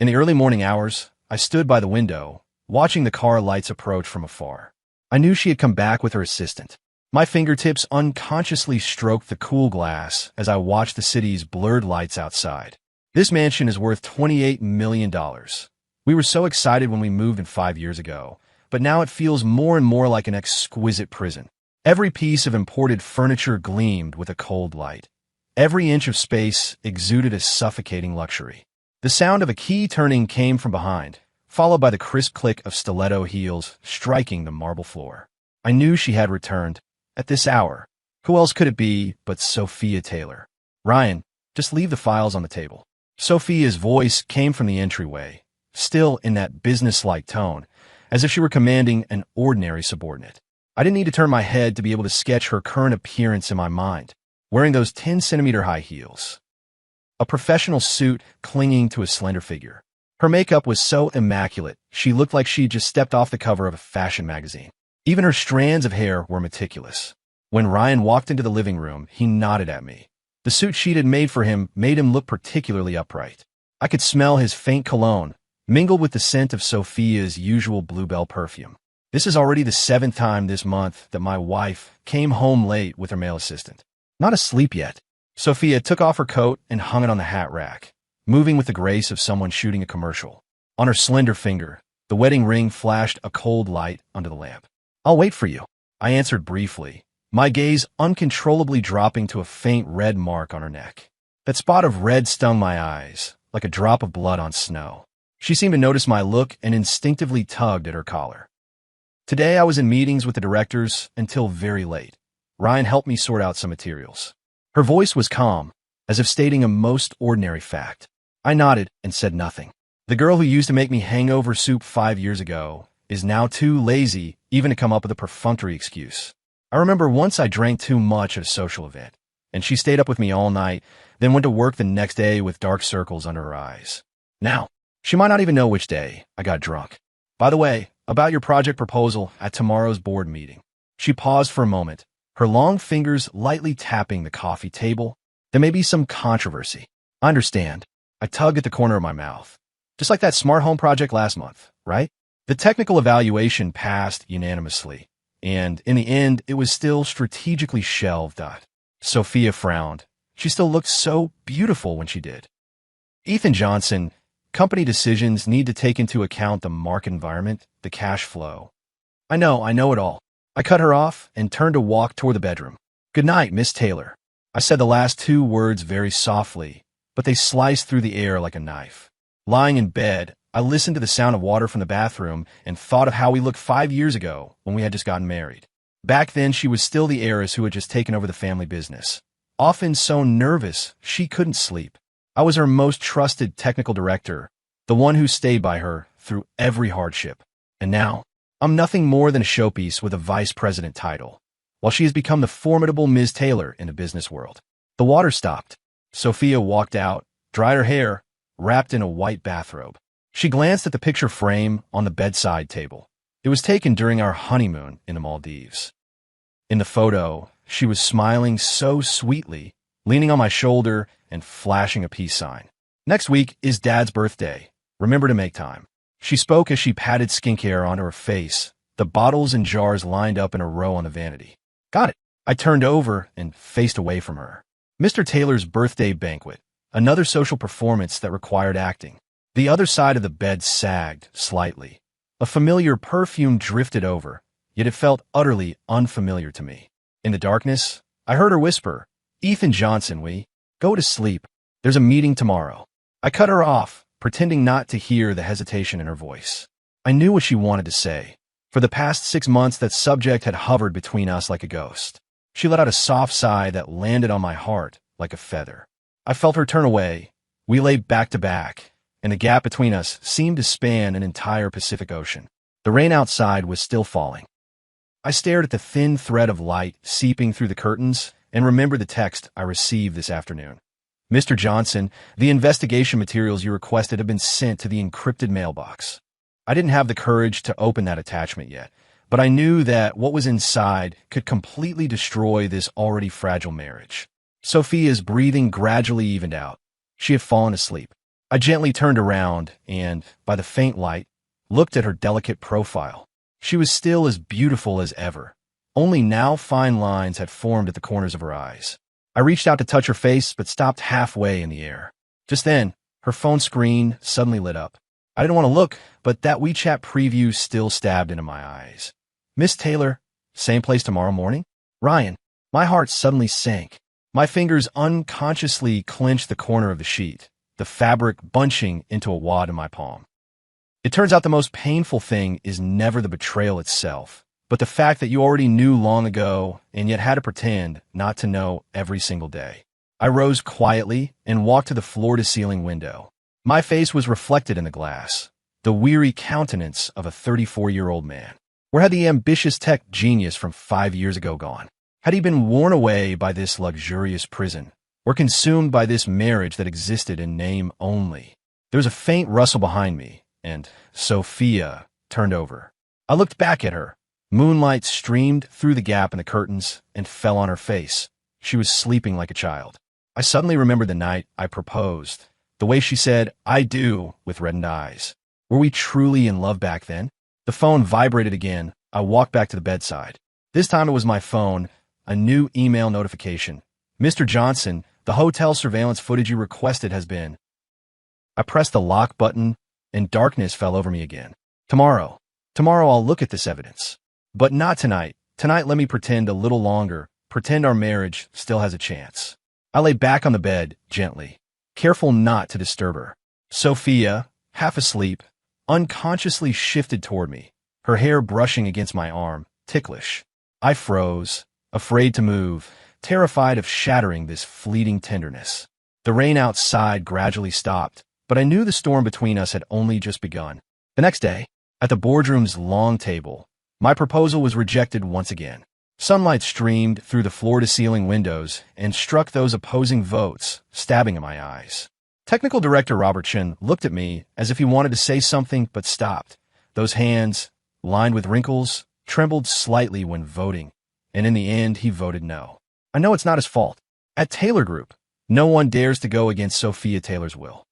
In the early morning hours, I stood by the window, watching the car lights approach from afar. I knew she had come back with her assistant. My fingertips unconsciously stroked the cool glass as I watched the city's blurred lights outside. This mansion is worth $28 million. We were so excited when we moved in 5 years ago, but now it feels more and more like an exquisite prison. Every piece of imported furniture gleamed with a cold light. Every inch of space exuded a suffocating luxury. The sound of a key turning came from behind, followed by the crisp click of stiletto heels striking the marble floor. I knew she had returned. At this hour, who else could it be but Sophia Taylor? "Ryan, just leave the files on the table." Sophia's voice came from the entryway, still in that business-like tone, as if she were commanding an ordinary subordinate. I didn't need to turn my head to be able to sketch her current appearance in my mind, wearing those 10-centimeter high heels. A professional suit clinging to a slender figure. Her makeup was so immaculate, she looked like she'd just stepped off the cover of a fashion magazine. Even her strands of hair were meticulous. When Ryan walked into the living room, he nodded at me. The suit she'd had made for him made him look particularly upright. I could smell his faint cologne, mingled with the scent of Sophia's usual Bluebell perfume. This is already the 7th time this month that my wife came home late with her male assistant. Not asleep yet. Sophia took off her coat and hung it on the hat rack, moving with the grace of someone shooting a commercial. On her slender finger, the wedding ring flashed a cold light under the lamp. "I'll wait for you," I answered briefly, my gaze uncontrollably dropping to a faint red mark on her neck. That spot of red stung my eyes, like a drop of blood on snow. She seemed to notice my look and instinctively tugged at her collar. Today I was in meetings with the directors until very late. Ryan helped me sort out some materials. Her voice was calm, as if stating a most ordinary fact. I nodded and said nothing. The girl who used to make me hangover soup 5 years ago is now too lazy even to come up with a perfunctory excuse. I remember once I drank too much at a social event, and she stayed up with me all night, then went to work the next day with dark circles under her eyes. Now, she might not even know which day I got drunk. "By the way, about your project proposal at tomorrow's board meeting." She paused for a moment, her long fingers lightly tapping the coffee table. "There may be some controversy." "I understand." I tugged at the corner of my mouth. "Just like that smart home project last month, right?" The technical evaluation passed unanimously, and in the end, it was still strategically shelved. Sophia frowned. She still looked so beautiful when she did. "Ethan Johnson, company decisions need to take into account the market environment, the cash flow." I know it all." I cut her off and turned to walk toward the bedroom. "Good night, Miss Taylor." I said the last 2 words very softly, but they sliced through the air like a knife. Lying in bed, I listened to the sound of water from the bathroom and thought of how we looked 5 years ago when we had just gotten married. Back then, she was still the heiress who had just taken over the family business. Often so nervous, she couldn't sleep. I was her most trusted technical director, the one who stayed by her through every hardship. And now, I'm nothing more than a showpiece with a vice president title, while she has become the formidable Ms. Taylor in the business world. The water stopped. Sophia walked out, dried her hair, wrapped in a white bathrobe. She glanced at the picture frame on the bedside table. It was taken during our honeymoon in the Maldives. In the photo, she was smiling so sweetly, leaning on my shoulder and flashing a peace sign. "Next week is Dad's birthday. Remember to make time." She spoke as she patted skincare onto her face, the bottles and jars lined up in a row on the vanity. "Got it." I turned over and faced away from her. Mr. Taylor's birthday banquet, another social performance that required acting. The other side of the bed sagged slightly. A familiar perfume drifted over, yet it felt utterly unfamiliar to me. In the darkness, I heard her whisper, "Ethan Johnson, go to sleep. There's a meeting tomorrow." I cut her off, pretending not to hear the hesitation in her voice. I knew what she wanted to say. For the past 6 months, that subject had hovered between us like a ghost. She let out a soft sigh that landed on my heart like a feather. I felt her turn away. We lay back to back, and the gap between us seemed to span an entire Pacific Ocean. The rain outside was still falling. I stared at the thin thread of light seeping through the curtains and remembered the text I received this afternoon. "Mr. Johnson, the investigation materials you requested have been sent to the encrypted mailbox." I didn't have the courage to open that attachment yet, but I knew that what was inside could completely destroy this already fragile marriage. Sophia's breathing gradually evened out. She had fallen asleep. I gently turned around and, by the faint light, looked at her delicate profile. She was still as beautiful as ever, only now fine lines had formed at the corners of her eyes. I reached out to touch her face, but stopped halfway in the air. Just then, her phone screen suddenly lit up. I didn't want to look, but that WeChat preview still stabbed into my eyes. Miss Taylor, same place tomorrow morning? Ryan. My heart suddenly sank. My fingers unconsciously clenched the corner of the sheet, the fabric bunching into a wad in my palm. It turns out the most painful thing is never the betrayal itself, but the fact that you already knew long ago and yet had to pretend not to know every single day. I rose quietly and walked to the floor-to-ceiling window. My face was reflected in the glass, the weary countenance of a 34-year-old man. Where had the ambitious tech genius from 5 years ago gone? Had he been worn away by this luxurious prison, or consumed by this marriage that existed in name only? There was a faint rustle behind me, and Sophia turned over. I looked back at her. Moonlight streamed through the gap in the curtains and fell on her face. She was sleeping like a child. I suddenly remembered the night I proposed, the way she said, "I do," with reddened eyes. Were we truly in love back then? The phone vibrated again. I walked back to the bedside. This time it was my phone, a new email notification. "Mr. Johnson, the hotel surveillance footage you requested has been..." I pressed the lock button, and darkness fell over me again. Tomorrow I'll look at this evidence. But not tonight. Tonight let me pretend a little longer, pretend our marriage still has a chance. I lay back on the bed, gently, careful not to disturb her. Sophia, half asleep, unconsciously shifted toward me, her hair brushing against my arm, ticklish. I froze, afraid to move, terrified of shattering this fleeting tenderness. The rain outside gradually stopped, but I knew the storm between us had only just begun. The next day, at the boardroom's long table, my proposal was rejected once again. Sunlight streamed through the floor-to-ceiling windows and struck those opposing votes, stabbing at my eyes. Technical Director Robertson looked at me as if he wanted to say something but stopped. Those hands, lined with wrinkles, trembled slightly when voting, and in the end he voted no. I know it's not his fault. At Taylor Group, no one dares to go against Sophia Taylor's will.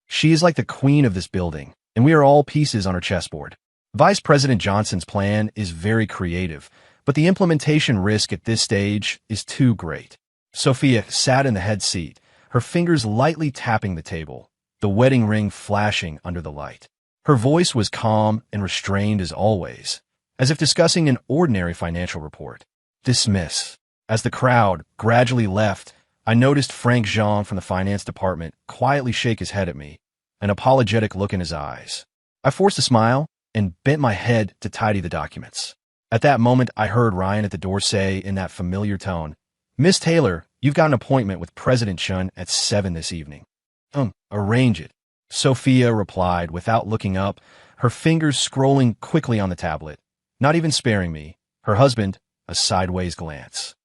She is like the queen of this building, and we are all pieces on her chessboard. Vice President Johnson's plan is very creative, but the implementation risk at this stage is too great. Sophia sat in the head seat, her fingers lightly tapping the table, the wedding ring flashing under the light. Her voice was calm and restrained as always, as if discussing an ordinary financial report. Dismiss. As the crowd gradually left, I noticed Frank Jean from the finance department quietly shake his head at me, an apologetic look in his eyes. I forced a smile and bent my head to tidy the documents. At that moment, I heard Ryan at the door say in that familiar tone, "Miss Taylor, you've got an appointment with President Chun at 7 this evening." Arrange it," Sophia replied without looking up, her fingers scrolling quickly on the tablet, not even sparing me, her husband, a sideways glance.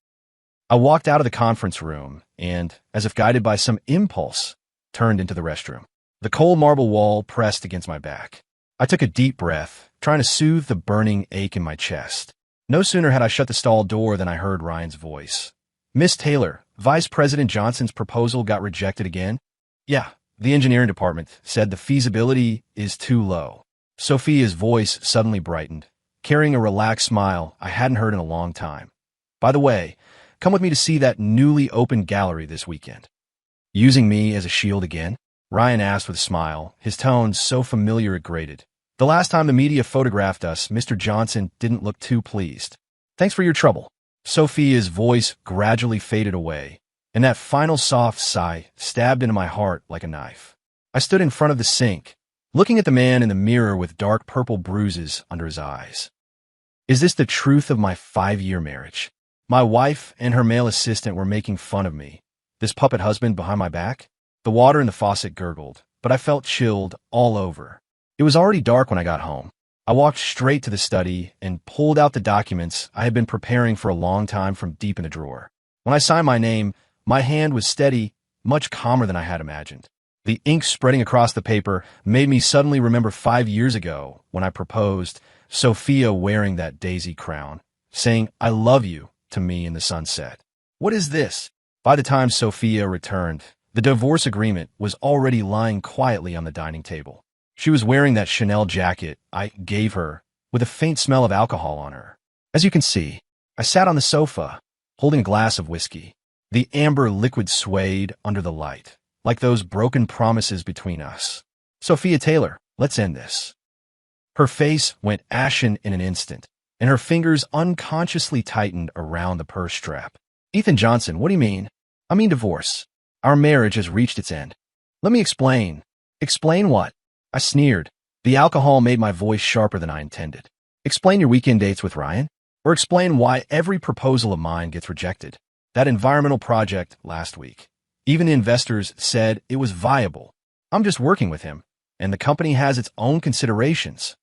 I walked out of the conference room and, as if guided by some impulse, turned into the restroom. The cold marble wall pressed against my back. I took a deep breath, trying to soothe the burning ache in my chest. No sooner had I shut the stall door than I heard Ryan's voice. "Miss Taylor, Vice President Johnson's proposal got rejected again?" "Yeah, the engineering department said the feasibility is too low." Sophia's voice suddenly brightened, carrying a relaxed smile I hadn't heard in a long time. "By the way, come with me to see that newly opened gallery this weekend." "Using me as a shield again?" Ryan asked with a smile, his tone so familiar it grated. "The last time the media photographed us, Mr. Johnson didn't look too pleased." "Thanks for your trouble." Sophia's voice gradually faded away, and that final soft sigh stabbed into my heart like a knife. I stood in front of the sink, looking at the man in the mirror with dark purple bruises under his eyes. Is this the truth of my 5-year marriage? My wife and her male assistant were making fun of me. This puppet husband behind my back? The water in the faucet gurgled, but I felt chilled all over. It was already dark when I got home. I walked straight to the study and pulled out the documents I had been preparing for a long time from deep in the drawer. When I signed my name, my hand was steady, much calmer than I had imagined. The ink spreading across the paper made me suddenly remember 5 years ago when I proposed, Sophia wearing that daisy crown, saying, "I love you," to me in the sunset. What is this? By the time Sophia returned, The divorce agreement was already lying quietly on the dining table. She was wearing that Chanel jacket I gave her, with a faint smell of alcohol on her. As you can see, I sat on the sofa, holding a glass of whiskey. The amber liquid swayed under the light, like those broken promises between us. Sophia Taylor, let's end this. Her face went ashen in an instant, and her fingers unconsciously tightened around the purse strap. Ethan Johnson, what do you mean? I mean divorce. Our marriage has reached its end. Let me explain. Explain what? I sneered. The alcohol made my voice sharper than I intended. Explain your weekend dates with Ryan? Or explain why every proposal of mine gets rejected. That environmental project last week. Even the investors said it was viable. I'm just working with him, and the company has its own considerations.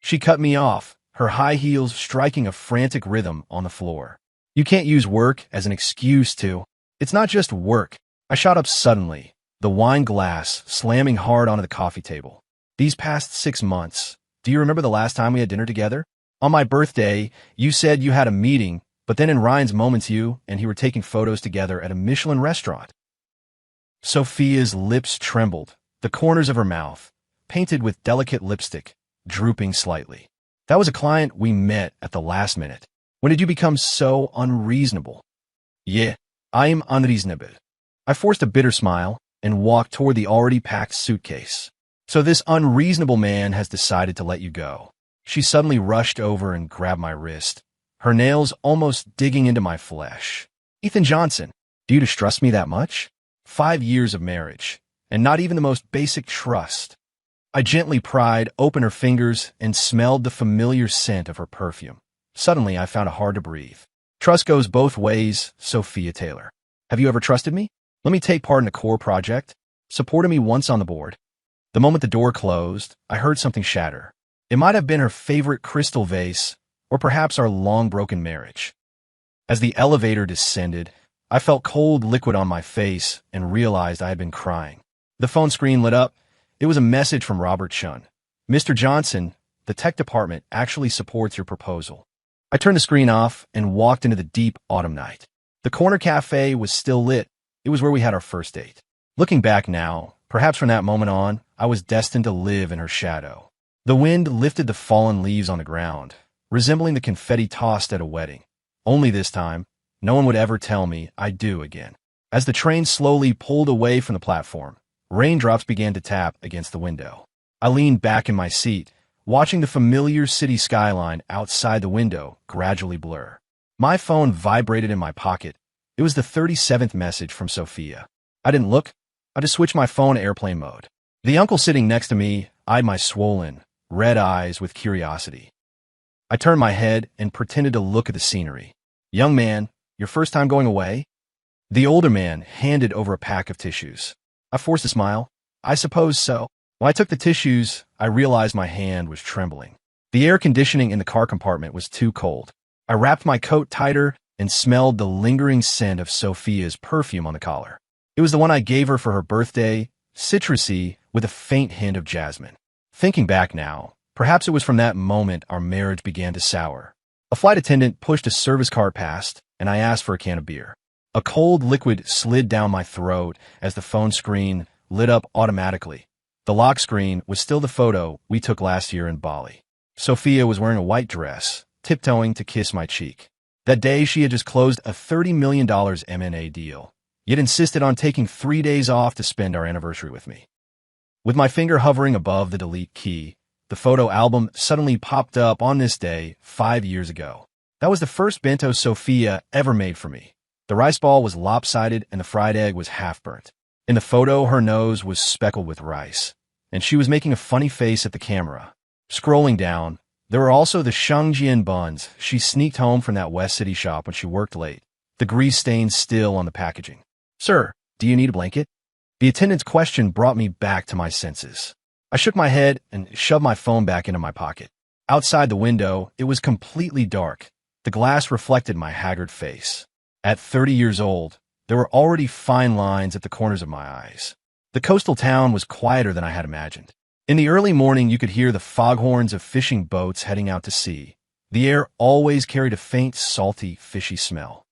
She cut me off, her high heels striking a frantic rhythm on the floor. You can't use work as an excuse to. It's not just work. I shot up suddenly, the wine glass slamming hard onto the coffee table. These past 6 months, do you remember the last time we had dinner together? On my birthday, you said you had a meeting, but then in Ryan's moments you and he were taking photos together at a Michelin restaurant. Sophia's lips trembled, the corners of her mouth, painted with delicate lipstick, drooping slightly. That was a client we met at the last minute. When did you become so unreasonable? Yeah, I'm unreasonable. I forced a bitter smile and walked toward the already packed suitcase. So this unreasonable man has decided to let you go. She suddenly rushed over and grabbed my wrist, her nails almost digging into my flesh. Ethan Johnson, do you distrust me that much? 5 years of marriage, and not even the most basic trust. I gently pried open her fingers and smelled the familiar scent of her perfume. Suddenly, I found it hard to breathe. Trust goes both ways, Sophia Taylor. Have you ever trusted me? Let me take part in a core project. Supported me once on the board. The moment the door closed, I heard something shatter. It might have been her favorite crystal vase, or perhaps our long-broken marriage. As the elevator descended, I felt cold liquid on my face and realized I had been crying. The phone screen lit up. It was a message from Robert Chun. Mr. Johnson, the tech department actually supports your proposal. I turned the screen off and walked into the deep autumn night. The corner cafe was still lit. It was where we had our first date. Looking back now, perhaps from that moment on, I was destined to live in her shadow. The wind lifted the fallen leaves on the ground, resembling the confetti tossed at a wedding. Only this time, no one would ever tell me I do again. As the train slowly pulled away from the platform, raindrops began to tap against the window. I leaned back in my seat, watching the familiar city skyline outside the window gradually blur. My phone vibrated in my pocket. It was the 37th message from Sophia. I didn't look. I just switched my phone to airplane mode. The uncle sitting next to me eyed my swollen, red eyes with curiosity. I turned my head and pretended to look at the scenery. Young man, your first time going away? The older man handed over a pack of tissues. I forced a smile. I suppose so. When I took the tissues, I realized my hand was trembling. The air conditioning in the car compartment was too cold. I wrapped my coat tighter and smelled the lingering scent of Sophia's perfume on the collar. It was the one I gave her for her birthday, citrusy with a faint hint of jasmine. Thinking back now, perhaps it was from that moment our marriage began to sour. A flight attendant pushed a service cart past, and I asked for a can of beer. A cold liquid slid down my throat as the phone screen lit up automatically. The lock screen was still the photo we took last year in Bali. Sophia was wearing a white dress, tiptoeing to kiss my cheek. That day, she had just closed a $30 million M&A deal, yet insisted on taking 3 days off to spend our anniversary with me. With my finger hovering above the delete key, the photo album suddenly popped up on this day 5 years ago. That was the first bento Sophia ever made for me. The rice ball was lopsided and the fried egg was half-burnt. In the photo, her nose was speckled with rice, and she was making a funny face at the camera. Scrolling down, there were also the Shangjian buns she sneaked home from that West City shop when she worked late, the grease stains still on the packaging. Sir, do you need a blanket? The attendant's question brought me back to my senses. I shook my head and shoved my phone back into my pocket. Outside the window, it was completely dark. The glass reflected my haggard face. At 30 years old, there were already fine lines at the corners of my eyes. The coastal town was quieter than I had imagined. In the early morning, you could hear the foghorns of fishing boats heading out to sea. The air always carried a faint, salty, fishy smell.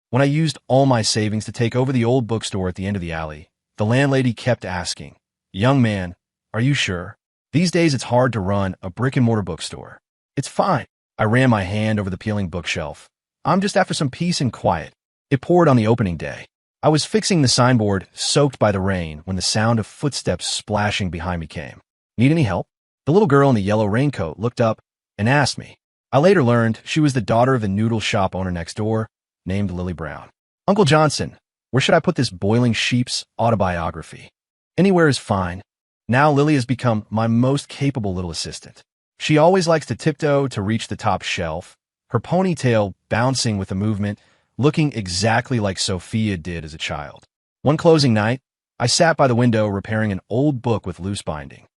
When I used all my savings to take over the old bookstore at the end of the alley, The landlady kept asking, "Young man, are you sure? These days it's hard to run a brick-and-mortar bookstore." "It's fine." I ran my hand over the peeling bookshelf. "I'm just after some peace and quiet." It poured on the opening day. I was fixing the signboard, soaked by the rain, when the sound of footsteps splashing behind me came. "Need any help?" The little girl in the yellow raincoat looked up and asked me. I later learned she was the daughter of the noodle shop owner next door, named Lily Brown. "Uncle Johnson, where should I put this boiling sheep's autobiography?" "Anywhere is fine." Now Lily has become my most capable little assistant. She always likes to tiptoe to reach the top shelf, her ponytail bouncing with the movement, looking exactly like Sophia did as a child. One closing night, I sat by the window repairing an old book with loose binding.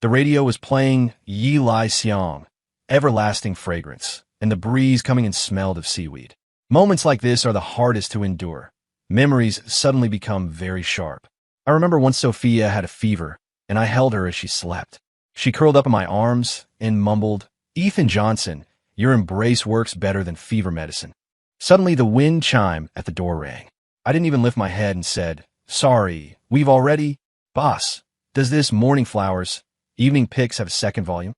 The radio was playing Yi Lai Xiong, Everlasting Fragrance, and the breeze coming in smelled of seaweed. Moments like this are the hardest to endure. Memories suddenly become very sharp. I remember once Sophia had a fever, and I held her as she slept. She curled up in my arms and mumbled, "Ethan Johnson, your embrace works better than fever medicine." Suddenly the wind chime at the door rang. I didn't even lift my head and said, "Sorry, we've already—" "Boss, does this Morning Flowers, Evening Picks have a second volume?"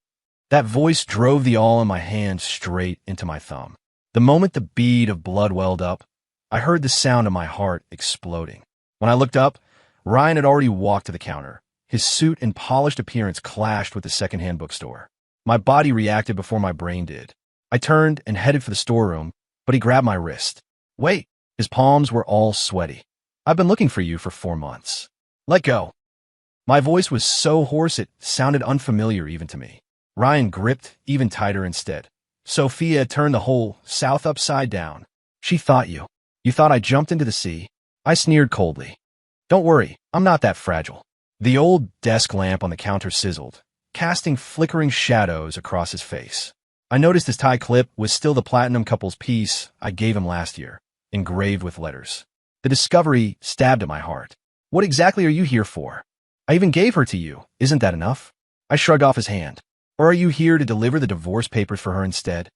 That voice drove the awl in my hand straight into my thumb. The moment the bead of blood welled up, I heard the sound of my heart exploding. When I looked up, Ryan had already walked to the counter. His suit and polished appearance clashed with the secondhand bookstore. My body reacted before my brain did. I turned and headed for the storeroom, but he grabbed my wrist. "Wait." His palms were all sweaty. "I've been looking for you for 4 months." "Let go." My voice was so hoarse it sounded unfamiliar even to me. Ryan gripped even tighter instead. "Sophia turned the whole South upside down. She thought you. You thought I jumped into the sea?" I sneered coldly. "Don't worry, I'm not that fragile." The old desk lamp on the counter sizzled, casting flickering shadows across his face. I noticed his tie clip was still the platinum couple's piece I gave him last year, engraved with letters. The discovery stabbed at my heart. "What exactly are you here for? I even gave her to you. Isn't that enough?" I shrugged off his hand. "Or are you here to deliver the divorce papers for her instead?"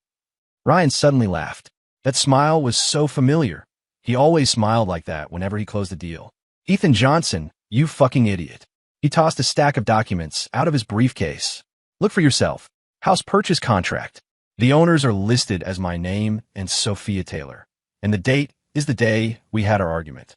Ryan suddenly laughed. That smile was so familiar. He always smiled like that whenever he closed a deal. "Ethan Johnson, you fucking idiot." He tossed a stack of documents out of his briefcase. "Look for yourself. House purchase contract. The owners are listed as my name and Sophia Taylor. And the date is the day we had our argument."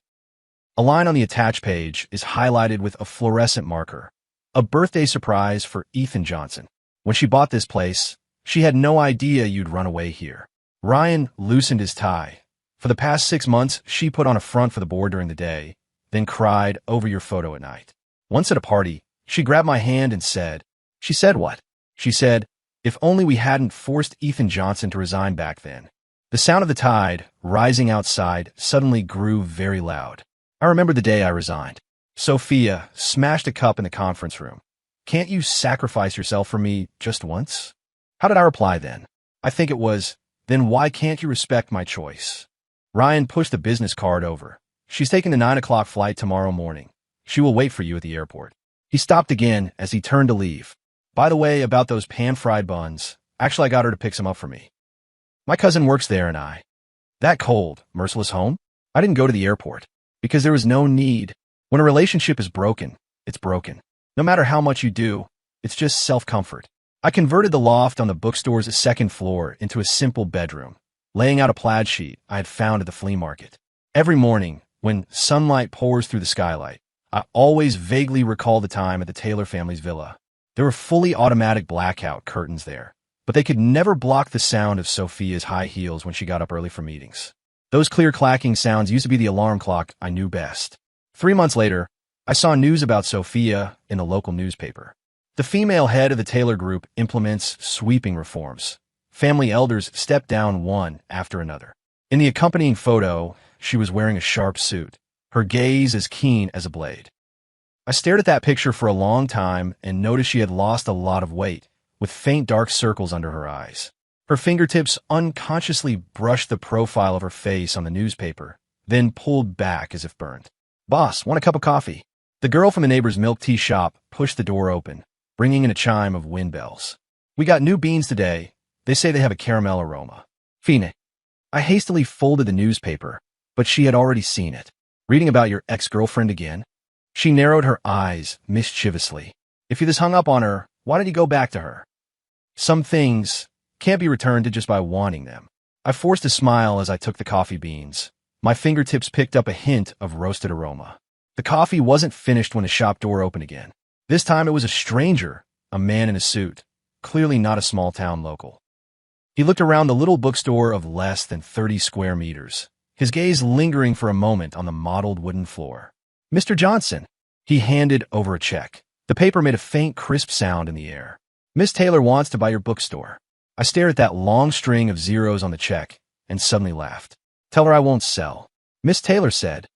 A line on the attached page is highlighted with a fluorescent marker. "A birthday surprise for Ethan Johnson. When she bought this place, she had no idea you'd run away here." Ryan loosened his tie. "For the past 6 months, she put on a front for the board during the day, then cried over your photo at night. Once at a party, she grabbed my hand and said," "She said what?" "She said, if only we hadn't forced Ethan Johnson to resign back then." The sound of the tide, rising outside, suddenly grew very loud. I remember the day I resigned. Sophia smashed a cup in the conference room. "Can't you sacrifice yourself for me just once?" How did I reply then? I think it was, "Then why can't you respect my choice?" Ryan pushed the business card over. "She's taking the 9 o'clock flight tomorrow morning. She will wait for you at the airport." He stopped again as he turned to leave. "By the way, about those pan-fried buns, actually I got her to pick some up for me. My cousin works there and I—" That cold, merciless home? I didn't go to the airport. Because there was no need. When a relationship is broken, it's broken. No matter how much you do, it's just self-comfort. I converted the loft on the bookstore's second floor into a simple bedroom, laying out a plaid sheet I had found at the flea market. Every morning, when sunlight pours through the skylight, I always vaguely recall the time at the Taylor family's villa. There were fully automatic blackout curtains there, but they could never block the sound of Sophia's high heels when she got up early for meetings. Those clear clacking sounds used to be the alarm clock I knew best. 3 months later, I saw news about Sophia in the local newspaper. The female head of the Taylor Group implements sweeping reforms. Family elders stepped down one after another. In the accompanying photo, she was wearing a sharp suit, her gaze as keen as a blade. I stared at that picture for a long time and noticed she had lost a lot of weight, with faint dark circles under her eyes. Her fingertips unconsciously brushed the profile of her face on the newspaper, then pulled back as if burned. "Boss, want a cup of coffee?" The girl from the neighbor's milk tea shop pushed the door open, bringing in a chime of wind bells. "We got new beans today. They say they have a caramel aroma." "Fine." I hastily folded the newspaper, but she had already seen it. "Reading about your ex-girlfriend again?" She narrowed her eyes mischievously. If you this hung up on her, why did you go back to her? Some things can't be returned to just by wanting them. I forced a smile as I took the coffee beans. My fingertips picked up a hint of roasted aroma. The coffee wasn't finished when the shop door opened again. This time it was a stranger, a man in a suit, clearly not a small-town local. He looked around the little bookstore of less than 30 square meters, his gaze lingering for a moment on the mottled wooden floor. Mr. Johnson. He handed over a check. The paper made a faint, crisp sound in the air. Miss Taylor wants to buy your bookstore. I stared at that long string of zeros on the check and suddenly laughed. Tell her I won't sell. Miss Taylor said.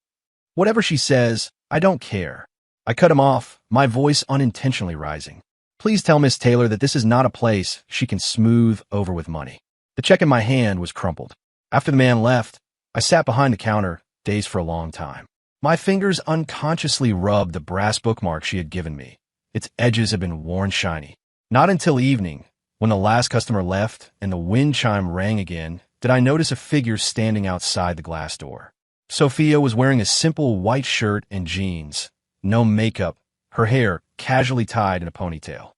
Whatever she says, I don't care. I cut him off, my voice unintentionally rising. Please tell Miss Taylor that this is not a place she can smooth over with money. The check in my hand was crumpled. After the man left, I sat behind the counter, dazed for a long time. My fingers unconsciously rubbed the brass bookmark she had given me. Its edges had been worn shiny. Not until evening, when the last customer left and the wind chime rang again, did I notice a figure standing outside the glass door. Sophia was wearing a simple white shirt and jeans, no makeup, her hair casually tied in a ponytail.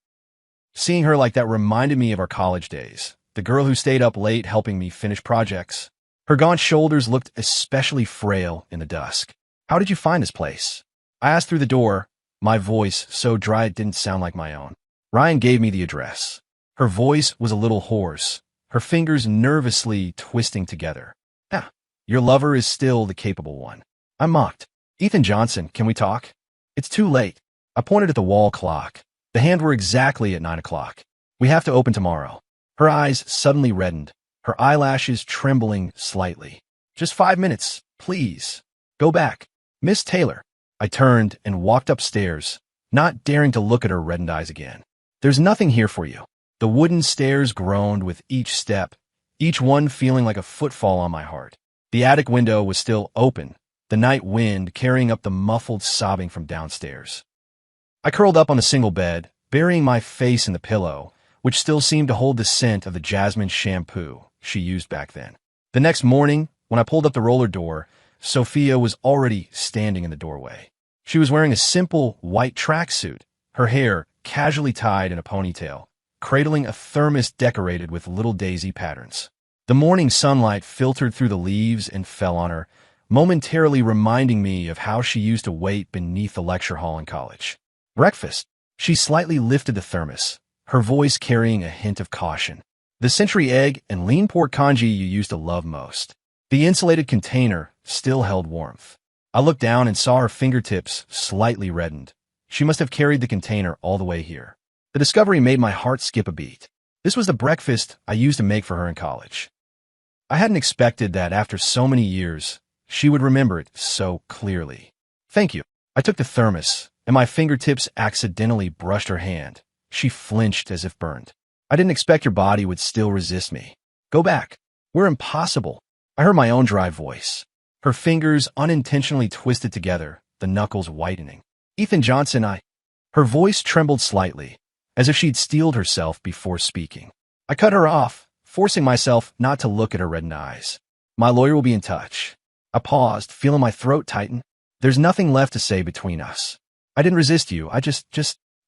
Seeing her like that reminded me of our college days, the girl who stayed up late helping me finish projects. Her gaunt shoulders looked especially frail in the dusk. How did you find this place? I asked through the door, my voice so dry it didn't sound like my own. Ryan gave me the address. Her voice was a little hoarse, her fingers nervously twisting together. Your lover is still the capable one. I mocked. Ethan Johnson, can we talk? It's too late. I pointed at the wall clock. The hand were exactly at 9 o'clock. We have to open tomorrow. Her eyes suddenly reddened, her eyelashes trembling slightly. Just 5 minutes, please. Go back. Miss Taylor. I turned and walked upstairs, not daring to look at her reddened eyes again. There's nothing here for you. The wooden stairs groaned with each step, each one feeling like a footfall on my heart. The attic window was still open, the night wind carrying up the muffled sobbing from downstairs. I curled up on a single bed, burying my face in the pillow, which still seemed to hold the scent of the jasmine shampoo she used back then. The next morning, when I pulled up the roller door, Sophia was already standing in the doorway. She was wearing a simple white tracksuit, her hair casually tied in a ponytail, cradling a thermos decorated with little daisy patterns. The morning sunlight filtered through the leaves and fell on her, momentarily reminding me of how she used to wait beneath the lecture hall in college. Breakfast. She slightly lifted the thermos, her voice carrying a hint of caution. The century egg and lean pork congee you used to love most. The insulated container still held warmth. I looked down and saw her fingertips slightly reddened. She must have carried the container all the way here. The discovery made my heart skip a beat. This was the breakfast I used to make for her in college. I hadn't expected that after so many years, she would remember it so clearly. Thank you. I took the thermos, and my fingertips accidentally brushed her hand. She flinched as if burned. I didn't expect your body would still resist me. Go back. We're impossible. I heard my own dry voice. Her fingers unintentionally twisted together, the knuckles whitening. Ethan Johnson, Her voice trembled slightly, as if she'd steeled herself before speaking. I cut her off, forcing myself not to look at her reddened eyes. My lawyer will be in touch. I paused, feeling my throat tighten. There's nothing left to say between us. I didn't resist you.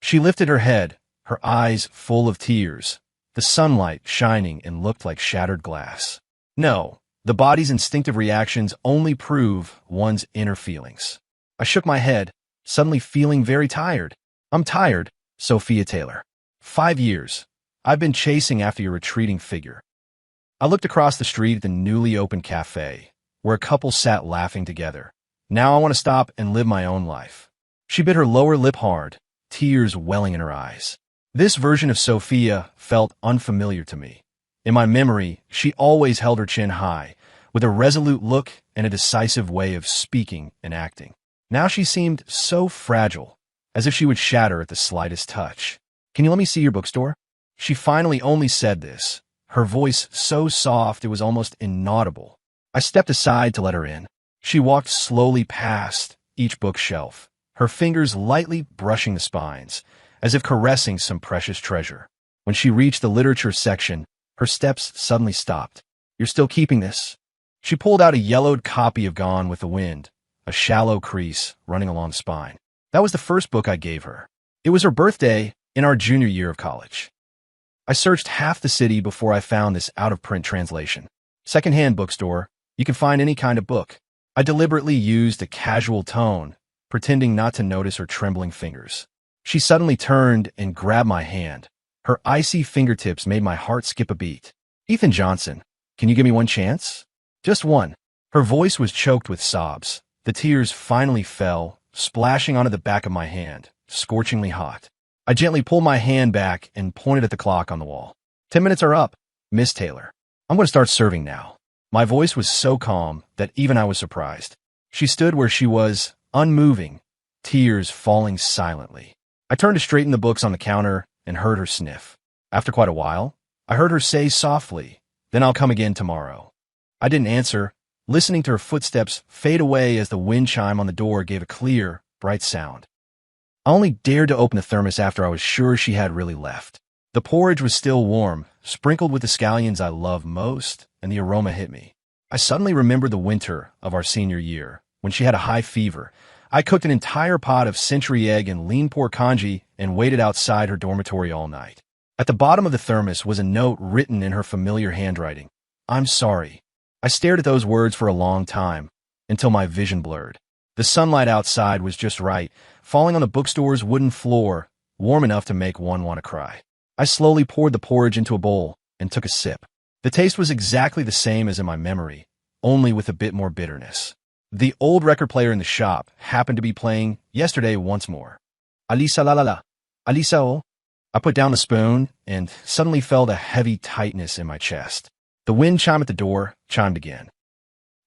She lifted her head, her eyes full of tears, the sunlight shining and looked like shattered glass. No. The body's instinctive reactions only prove one's inner feelings. I shook my head, suddenly feeling very tired. I'm tired, Sophia Taylor. 5 years. I've been chasing after your retreating figure. I looked across the street at the newly opened cafe, where a couple sat laughing together. Now I want to stop and live my own life. She bit her lower lip hard, tears welling in her eyes. This version of Sophia felt unfamiliar to me. In my memory, she always held her chin high, with a resolute look and a decisive way of speaking and acting. Now she seemed so fragile, as if she would shatter at the slightest touch. Can you let me see your bookstore? She finally only said this, her voice so soft it was almost inaudible. I stepped aside to let her in. She walked slowly past each bookshelf, her fingers lightly brushing the spines, as if caressing some precious treasure. When she reached the literature section, her steps suddenly stopped. You're still keeping this? She pulled out a yellowed copy of Gone with the Wind, a shallow crease running along the spine. That was the first book I gave her. It was her birthday in our junior year of college. I searched half the city before I found this out-of-print translation. Secondhand bookstore, you can find any kind of book. I deliberately used a casual tone, pretending not to notice her trembling fingers. She suddenly turned and grabbed my hand. Her icy fingertips made my heart skip a beat. Ethan Johnson, can you give me one chance? Just one. Her voice was choked with sobs. The tears finally fell, splashing onto the back of my hand, scorchingly hot. I gently pulled my hand back and pointed at the clock on the wall. 10 minutes are up, Miss Taylor. I'm going to start serving now. My voice was so calm that even I was surprised. She stood where she was, unmoving, tears falling silently. I turned to straighten the books on the counter and heard her sniff. After quite a while, I heard her say softly, "Then I'll come again tomorrow." I didn't answer, listening to her footsteps fade away as the wind chime on the door gave a clear, bright sound. I only dared to open the thermos after I was sure she had really left. The porridge was still warm, sprinkled with the scallions I love most, and the aroma hit me. I suddenly remembered the winter of our senior year, when she had a high fever. I cooked an entire pot of century egg and lean pork congee and waited outside her dormitory all night. At the bottom of the thermos was a note written in her familiar handwriting. "I'm sorry." I stared at those words for a long time, until my vision blurred. The sunlight outside was just right, falling on the bookstore's wooden floor, warm enough to make one want to cry. I slowly poured the porridge into a bowl and took a sip. The taste was exactly the same as in my memory, only with a bit more bitterness. The old record player in the shop happened to be playing Yesterday once more. Alisa la la la. Alisa oh. I put down the spoon and suddenly felt a heavy tightness in my chest. The wind chime at the door chimed again.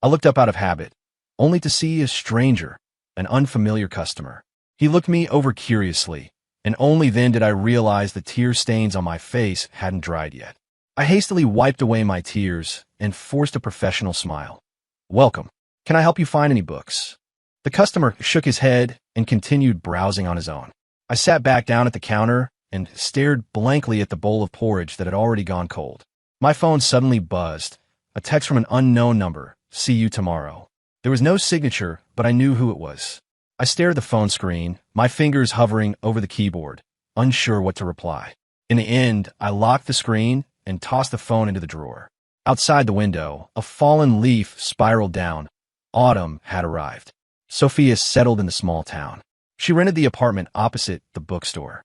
I looked up out of habit, only to see a stranger, an unfamiliar customer. He looked me over curiously, and only then did I realize the tear stains on my face hadn't dried yet. I hastily wiped away my tears and forced a professional smile. "Welcome. Can I help you find any books?" The customer shook his head and continued browsing on his own. I sat back down at the counter and stared blankly at the bowl of porridge that had already gone cold. My phone suddenly buzzed. A text from an unknown number. "See you tomorrow." There was no signature, but I knew who it was. I stared at the phone screen, my fingers hovering over the keyboard, unsure what to reply. In the end, I locked the screen and tossed the phone into the drawer. Outside the window, a fallen leaf spiraled down. Autumn had arrived. Sophia settled in the small town. She rented the apartment opposite the bookstore.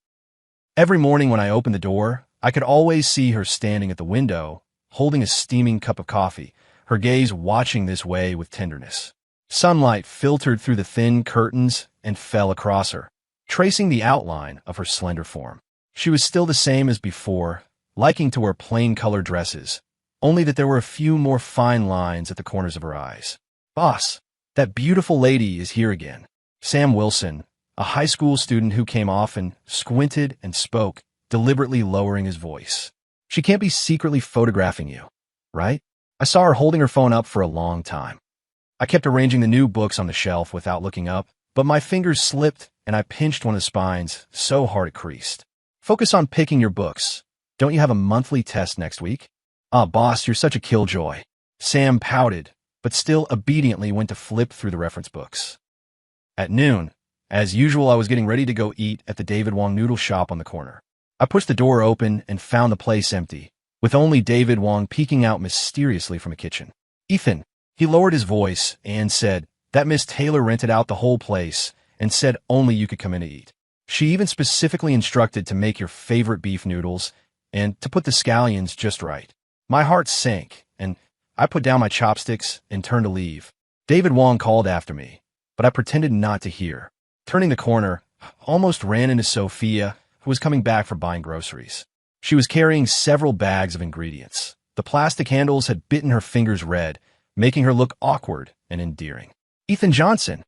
Every morning when I opened the door, I could always see her standing at the window, holding a steaming cup of coffee, her gaze watching this way with tenderness. Sunlight filtered through the thin curtains and fell across her, tracing the outline of her slender form. She was still the same as before, liking to wear plain-colored dresses, only that there were a few more fine lines at the corners of her eyes. "Boss, that beautiful lady is here again." Sam Wilson, a high school student who came often, squinted and spoke, deliberately lowering his voice. "She can't be secretly photographing you, right?" I saw her holding her phone up for a long time. I kept arranging the new books on the shelf without looking up, but my fingers slipped and I pinched one of the spines so hard it creased. "Focus on picking your books. Don't you have a monthly test next week?" "Ah, boss, you're such a killjoy." Sam pouted, but still obediently went to flip through the reference books. At noon, as usual, I was getting ready to go eat at the David Wong noodle shop on the corner. I pushed the door open and found the place empty, with only David Wong peeking out mysteriously from a kitchen. "Ethan," he lowered his voice and said, "that Miss Taylor rented out the whole place and said only you could come in to eat. She even specifically instructed to make your favorite beef noodles and to put the scallions just right." My heart sank, and I put down my chopsticks and turned to leave. David Wong called after me, but I pretended not to hear. Turning the corner, almost ran into Sophia, who was coming back from buying groceries. She was carrying several bags of ingredients. The plastic handles had bitten her fingers red, making her look awkward and endearing. "Ethan Johnson!"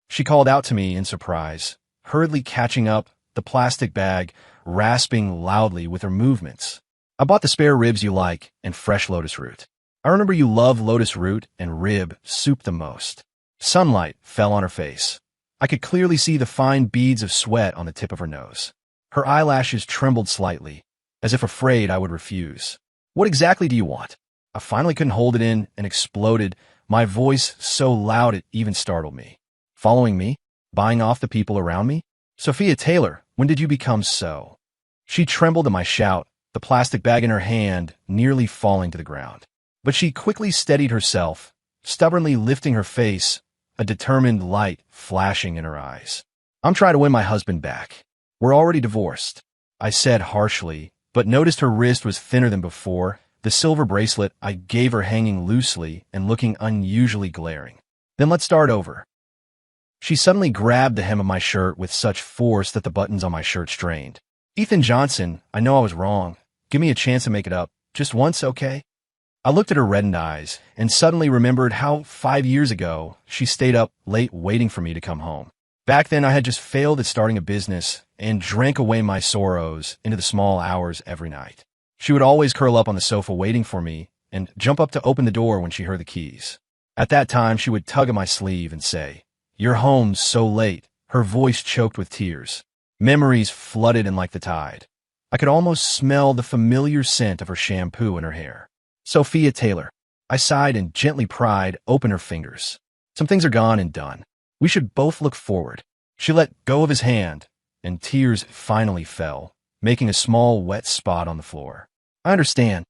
She called out to me in surprise, hurriedly catching up the plastic bag, rasping loudly with her movements. "I bought the spare ribs you like and fresh lotus root. I remember you love lotus root and rib soup the most." Sunlight fell on her face. I could clearly see the fine beads of sweat on the tip of her nose. Her eyelashes trembled slightly, as if afraid I would refuse. "What exactly do you want?" I finally couldn't hold it in and exploded, my voice so loud it even startled me. "Following me?" Buying off the people around me? Sophia Taylor, when did you become so? She trembled at my shout, the plastic bag in her hand nearly falling to the ground. But she quickly steadied herself, stubbornly lifting her face, a determined light flashing in her eyes. I'm trying to win my husband back. We're already divorced, I said harshly, but noticed her wrist was thinner than before, the silver bracelet I gave her hanging loosely and looking unusually glaring. Then let's start over. She suddenly grabbed the hem of my shirt with such force that the buttons on my shirt strained. Ethan Johnson, I know I was wrong. Give me a chance to make it up. Just once, okay? I looked at her reddened eyes and suddenly remembered how 5 years ago she stayed up late waiting for me to come home. Back then I had just failed at starting a business and drank away my sorrows into the small hours every night. She would always curl up on the sofa waiting for me and jump up to open the door when she heard the keys. At that time she would tug at my sleeve and say, "You're home so late," her voice choked with tears. Memories flooded in like the tide. I could almost smell the familiar scent of her shampoo in her hair. Sophia Taylor. I sighed and gently pried open her fingers. Some things are gone and done. We should both look forward. She let go of his hand, and tears finally fell, making a small wet spot on the floor. I understand.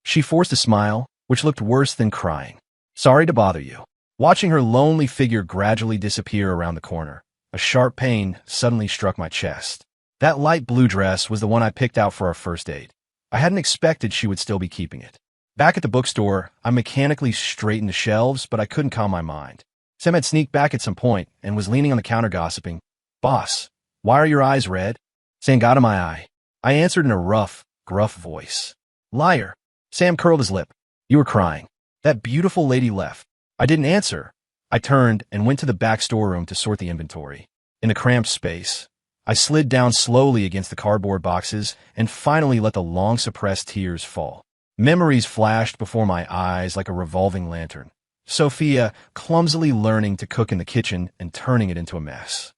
She forced a smile, which looked worse than crying. Sorry to bother you. Watching her lonely figure gradually disappear around the corner, a sharp pain suddenly struck my chest. That light blue dress was the one I picked out for our first date. I hadn't expected she would still be keeping it. Back at the bookstore, I mechanically straightened the shelves, but I couldn't calm my mind. Sam had sneaked back at some point and was leaning on the counter gossiping. Boss, why are your eyes red? Sam got in my eye. I answered in a rough, gruff voice. Liar. Sam curled his lip. You were crying. That beautiful lady left. I didn't answer. I turned and went to the back storeroom to sort the inventory. In the cramped space, I slid down slowly against the cardboard boxes and finally let the long-suppressed tears fall. Memories flashed before my eyes like a revolving lantern. Sophia clumsily learning to cook in the kitchen and turning it into a mess.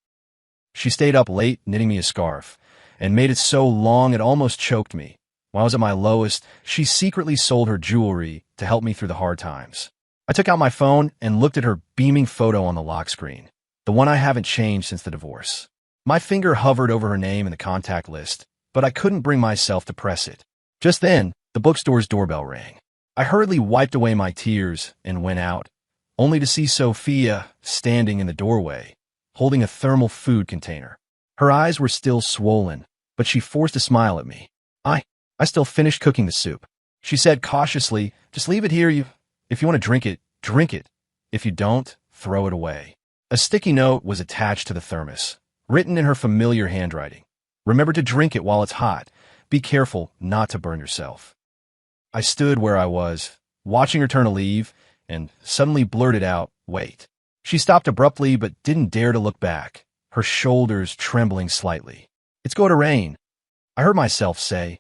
She stayed up late knitting me a scarf and made it so long it almost choked me. When I was at my lowest, she secretly sold her jewelry to help me through the hard times. I took out my phone and looked at her beaming photo on the lock screen, the one I haven't changed since the divorce. My finger hovered over her name in the contact list, but I couldn't bring myself to press it. Just then, the bookstore's doorbell rang. I hurriedly wiped away my tears and went out, only to see Sophia standing in the doorway, holding a thermal food container. Her eyes were still swollen, but she forced a smile at me. I still finished cooking the soup. She said cautiously, just leave it here. If you want to drink it, drink it. If you don't, throw it away. A sticky note was attached to the thermos, written in her familiar handwriting. Remember to drink it while it's hot. Be careful not to burn yourself. I stood where I was, watching her turn to leave, and suddenly blurted out, wait. She stopped abruptly but didn't dare to look back, her shoulders trembling slightly. It's going to rain. I heard myself say,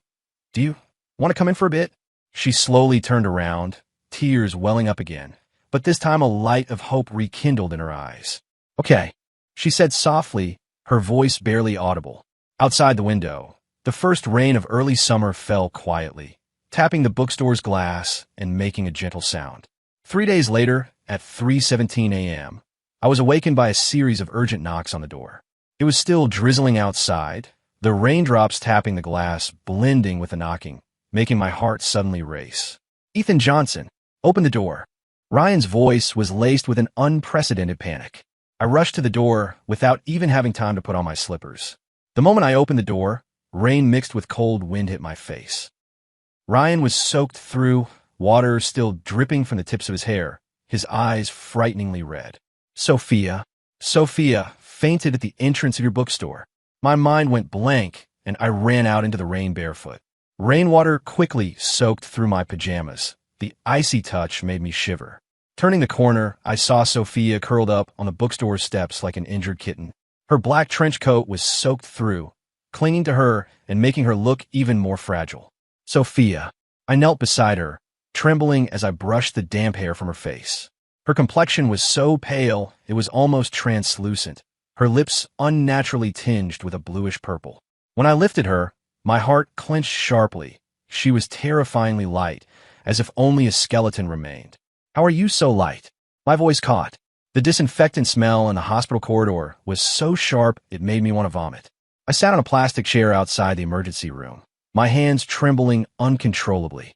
do you want to come in for a bit? She slowly turned around, tears welling up again, but this time a light of hope rekindled in her eyes. Okay, she said softly, her voice barely audible. Outside the window, the first rain of early summer fell quietly, tapping the bookstore's glass and making a gentle sound. 3 days later, at 3:17 a.m., I was awakened by a series of urgent knocks on the door. It was still drizzling outside, the raindrops tapping the glass blending with the knocking, making my heart suddenly race. Ethan Johnson, open the door. Ryan's voice was laced with an unprecedented panic. I rushed to the door without even having time to put on my slippers. The moment I opened the door, rain mixed with cold wind hit my face. Ryan was soaked through, water still dripping from the tips of his hair, his eyes frighteningly red. Sophia fainted at the entrance of your bookstore. My mind went blank, and I ran out into the rain barefoot. Rainwater quickly soaked through my pajamas. The icy touch made me shiver. Turning the corner, I saw Sophia curled up on the bookstore steps like an injured kitten. Her black trench coat was soaked through, clinging to her and making her look even more fragile. Sophia. I knelt beside her, trembling as I brushed the damp hair from her face. Her complexion was so pale it was almost translucent, her lips unnaturally tinged with a bluish purple. When I lifted her, my heart clenched sharply. She was terrifyingly light, as if only a skeleton remained. How are you so light? My voice caught. The disinfectant smell in the hospital corridor was so sharp it made me want to vomit. I sat on a plastic chair outside the emergency room, my hands trembling uncontrollably.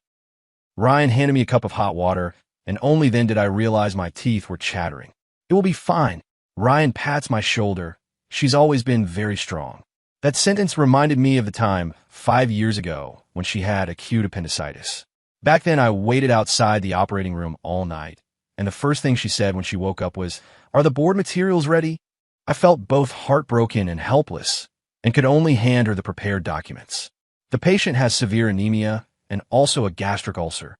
Ryan handed me a cup of hot water, and only then did I realize my teeth were chattering. "It will be fine." Ryan pats my shoulder. "She's always been very strong." That sentence reminded me of the time 5 years ago when she had acute appendicitis. Back then, I waited outside the operating room all night, and the first thing she said when she woke up was, "Are the board materials ready?" I felt both heartbroken and helpless, and could only hand her the prepared documents. The patient has severe anemia and also a gastric ulcer.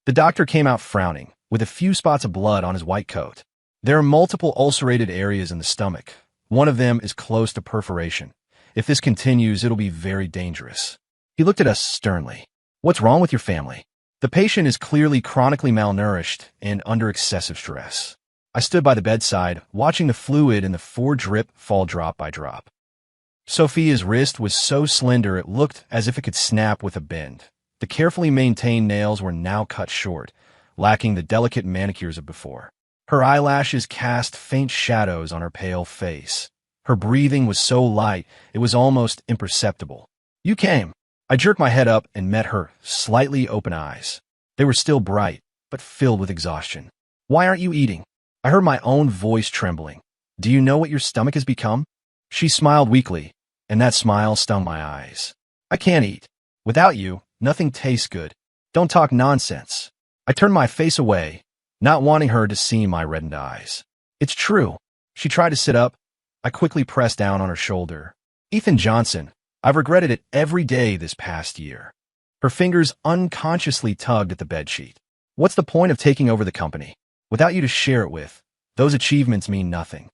The doctor came out frowning, with a few spots of blood on his white coat. There are multiple ulcerated areas in the stomach. One of them is close to perforation. If this continues, it'll be very dangerous. He looked at us sternly. "What's wrong with your family?" The patient is clearly chronically malnourished and under excessive stress. I stood by the bedside, watching the fluid in the 4-drip fall drop by drop. Sophia's wrist was so slender it looked as if it could snap with a bend. The carefully maintained nails were now cut short, lacking the delicate manicures of before. Her eyelashes cast faint shadows on her pale face. Her breathing was so light, it was almost imperceptible. "You came." I jerked my head up and met her slightly open eyes. They were still bright, but filled with exhaustion. "Why aren't you eating?" I heard my own voice trembling. "Do you know what your stomach has become?" She smiled weakly, and that smile stung my eyes. "I can't eat. Without you, nothing tastes good. Don't talk nonsense." I turned my face away, not wanting her to see my reddened eyes. "It's true." She tried to sit up. I quickly pressed down on her shoulder. "Ethan Johnson, I've regretted it every day this past year." Her fingers unconsciously tugged at the bedsheet. "What's the point of taking over the company? Without you to share it with, those achievements mean nothing.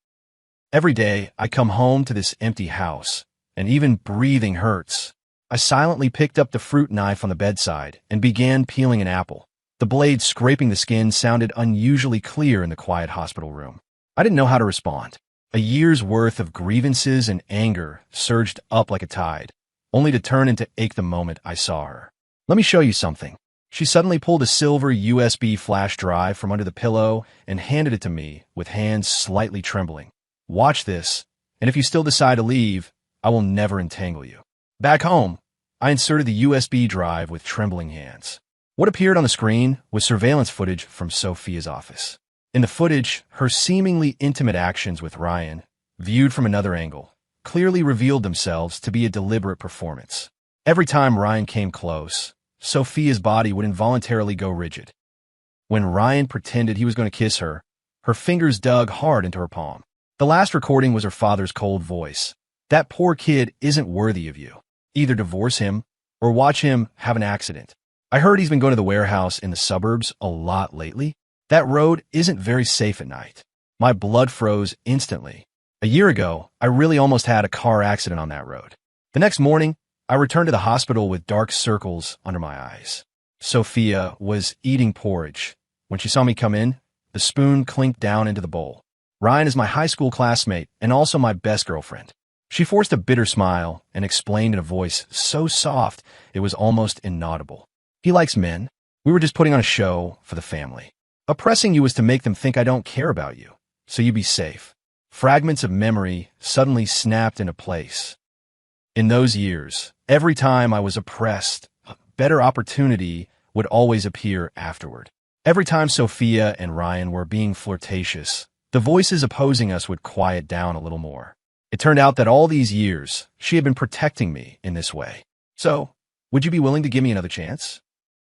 Every day, I come home to this empty house, and even breathing hurts." I silently picked up the fruit knife on the bedside and began peeling an apple. The blade scraping the skin sounded unusually clear in the quiet hospital room. I didn't know how to respond. A year's worth of grievances and anger surged up like a tide, only to turn into ache the moment I saw her. "Let me show you something." She suddenly pulled a silver USB flash drive from under the pillow and handed it to me with hands slightly trembling. "Watch this, and if you still decide to leave, I will never entangle you." Back home, I inserted the USB drive with trembling hands. What appeared on the screen was surveillance footage from Sophia's office. In the footage, her seemingly intimate actions with Ryan, viewed from another angle, clearly revealed themselves to be a deliberate performance. Every time Ryan came close, Sophia's body would involuntarily go rigid. When Ryan pretended he was going to kiss her, her fingers dug hard into her palm. The last recording was her father's cold voice. "That poor kid isn't worthy of you. Either divorce him or watch him have an accident. I heard he's been going to the warehouse in the suburbs a lot lately. That road isn't very safe at night." My blood froze instantly. A year ago, I really almost had a car accident on that road. The next morning, I returned to the hospital with dark circles under my eyes. Sophia was eating porridge. When she saw me come in, the spoon clinked down into the bowl. Ryan is my high school classmate and also my best girlfriend. She forced a bitter smile and explained in a voice so soft it was almost inaudible. "He likes men. We were just putting on a show for the family. Oppressing you is to make them think I don't care about you, so you be safe." Fragments of memory suddenly snapped into place. In those years, every time I was oppressed, a better opportunity would always appear afterward. Every time Sophia and Ryan were being flirtatious, the voices opposing us would quiet down a little more. It turned out that all these years, she had been protecting me in this way. "So, would you be willing to give me another chance?"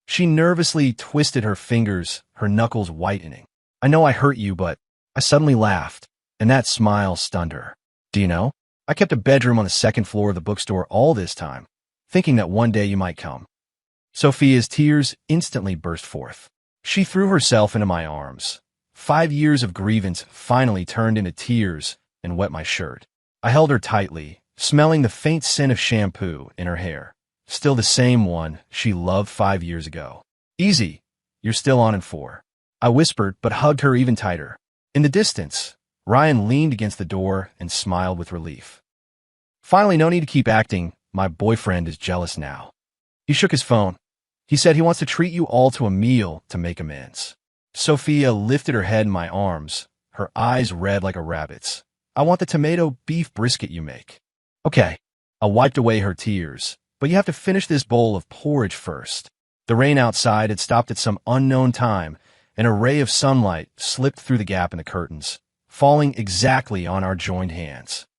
She nervously twisted her fingers, her knuckles whitening. "I know I hurt you, but..." I suddenly laughed, and that smile stunned her. "Do you know, I kept a bedroom on the second floor of the bookstore all this time, thinking that one day you might come." Sophia's tears instantly burst forth. She threw herself into my arms. 5 years of grievance finally turned into tears and wet my shirt. I held her tightly, smelling the faint scent of shampoo in her hair. Still the same one she loved 5 years ago. "Easy, you're still on in 4. I whispered, but hugged her even tighter. In the distance, Ryan leaned against the door and smiled with relief. "Finally, no need to keep acting. My boyfriend is jealous now." He shook his phone. He said he wants to treat you all to a meal to make amends. Sophia lifted her head in my arms, her eyes red like a rabbit's. I want the tomato beef brisket you make. Okay. I wiped away her tears. But you have to finish this bowl of porridge first. The rain outside had stopped at some unknown time, and a ray of sunlight slipped through the gap in the curtains, falling exactly on our joined hands.